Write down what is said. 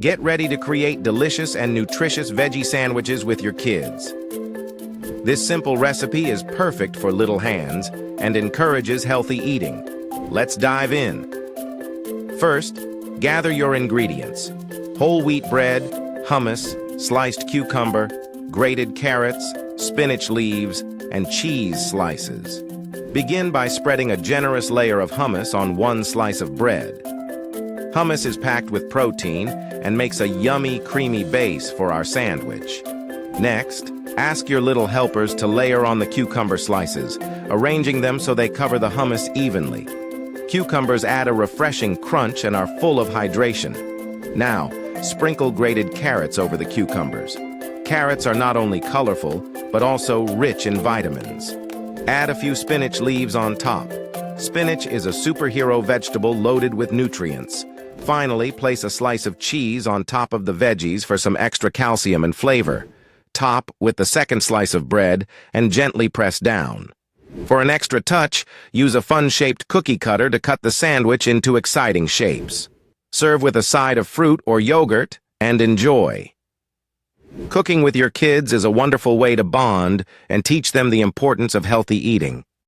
Get ready to create delicious and nutritious veggie sandwiches with your kids. This simple recipe is perfect for little hands and encourages healthy eating. Let's dive in. First, gather your ingredients: whole wheat bread, hummus, sliced cucumber, grated carrots, spinach leaves, and cheese slices. Begin by spreading a generous layer of hummus on one slice of bread. Hummus is packed with protein and makes a yummy, creamy base for our sandwich. Next, ask your little helpers to layer on the cucumber slices, arranging them so they cover the hummus evenly. Cucumbers add a refreshing crunch and are full of hydration. Now, sprinkle grated carrots over the cucumbers. Carrots are not only colorful, but also rich in vitamins. Add a few spinach leaves on top. Spinach is a superhero vegetable loaded with nutrients. Finally, place a slice of cheese on top of the veggies for some extra calcium and flavor. Top with the second slice of bread and gently press down. For an extra touch, use a fun-shaped cookie cutter to cut the sandwich into exciting shapes. Serve with a side of fruit or yogurt and enjoy. Cooking with your kids is a wonderful way to bond and teach them the importance of healthy eating.